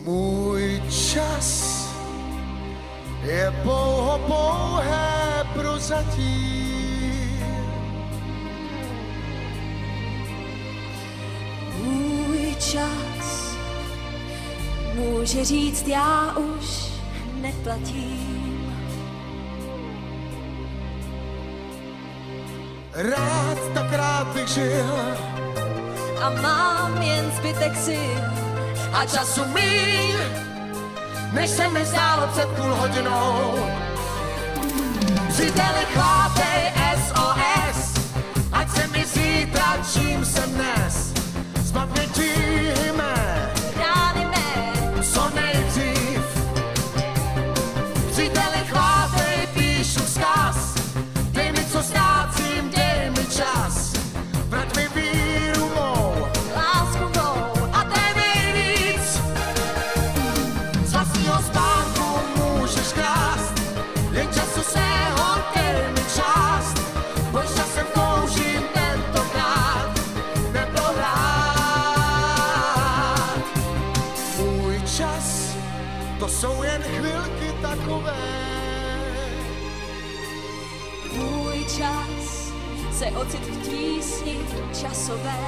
Můj čas je pouhé prozatím. Můj čas může říct, já už neplatím. Tak rád bych žil a mám jen zbytek sil a času míň, než se mi zdálo před půl hodinou. Příteli, chvátej SOS, ať se mi zítra, čím jsem dnes. Z paměti mé, rány mé, co nejdřív. Příteli, chvátej, píšu vzkaz, dej mi, co ztrácím, dej mi čas. Vrať mi víru mou, lásku mou a dej mi víc. Z vlastního spánku můžeš krást, jen času svého dej mi část. Pojď časem toužím tentokrát neprohrát. Můj čas, to jsou jen chvilky takové. Můj čas se ocit v tísni časové.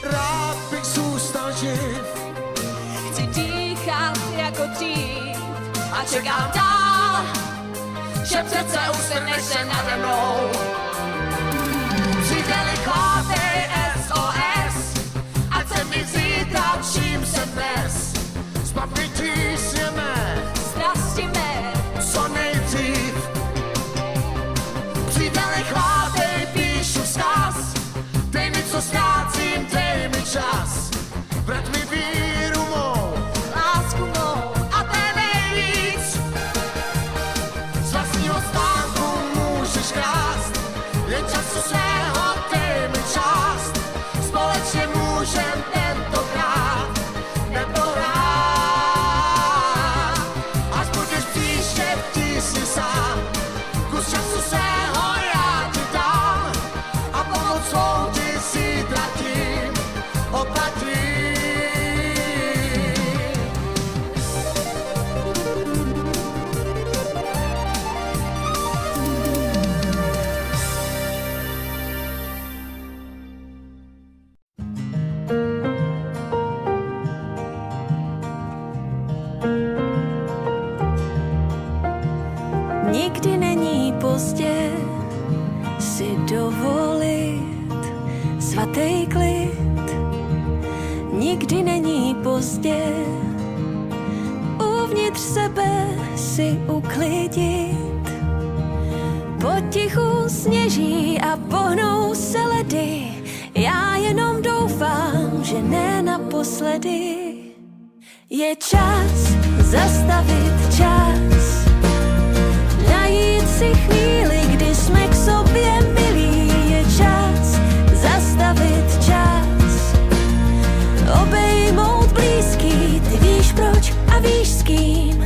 Rád bych zůstal živ, chci dýchat jako dřív a čekám dál, že přece ustrneš se nade mnou. Příteli, chvátej SOS, ať se mi zítra, čím jsem dnes. Z paměti si mé, strasti mé, co nejdřív. Příteli, chvátej, píšu vzkaz, dej mi, co ztrácím, dej mi čas. Vrať mi víru mou, lásku mou a dej mi víc. Z vlastního spánku můžeš krást, jen času svého dej mi část. Společně můžem tentokrát neprohrát. Až budeš příště v tísni sám, kus času svého já ti dám a pomoc svou ti zítra tím oplatím. Nikdy není pozdě si dovolit svatý klid. Nikdy není pozdě uvnitř sebe si uklidit. Potichu sněží a pohnou se ledy, já jenom doufám, že ne naposledy. Je čas zastavit čas, najít si chvíli, kdy jsme k sobě milí. Je čas zastavit čas, obejmout blízký, ty víš proč a víš s kým.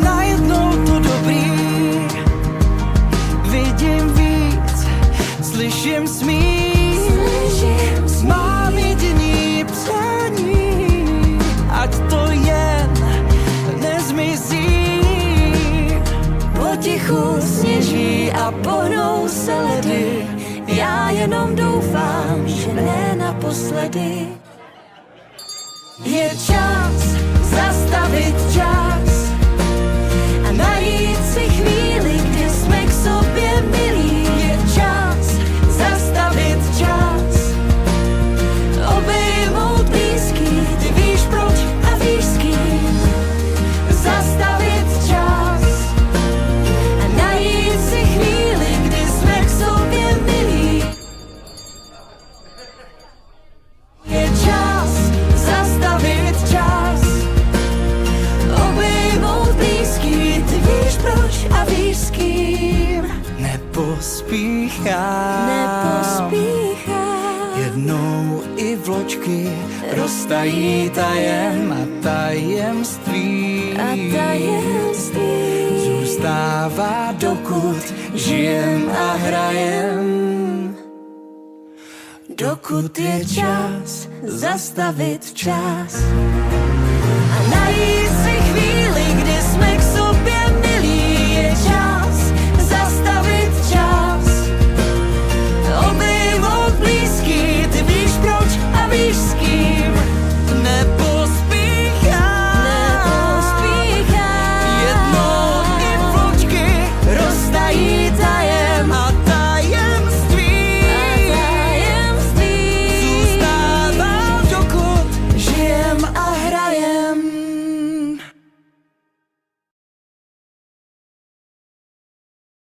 Najednou to dobrý, vidím víc, slyším smích. Mám jediný přání, ať to jen nezmizí. Potichu sněží a pohnou se ledy, já jenom doufám, že ne naposledy. Je čas zastavit čas a najít si chvíli, kdy jsme k sobě milí. Je čas zastavit čas, obejmout blízký, ty víš proč a víš s kým. Zastavit čas a najít si chvíli, kdy jsme k sobě milí. Je čas zastavit čas, obejmout blízký, ty víš proč a víš s kým. Nepospíchám, jednou i vločky roztají tajem a tajemství. A tajemství zůstává trvává, dokud žijem a hrajem. Dokud je čas zastavit čas a najít si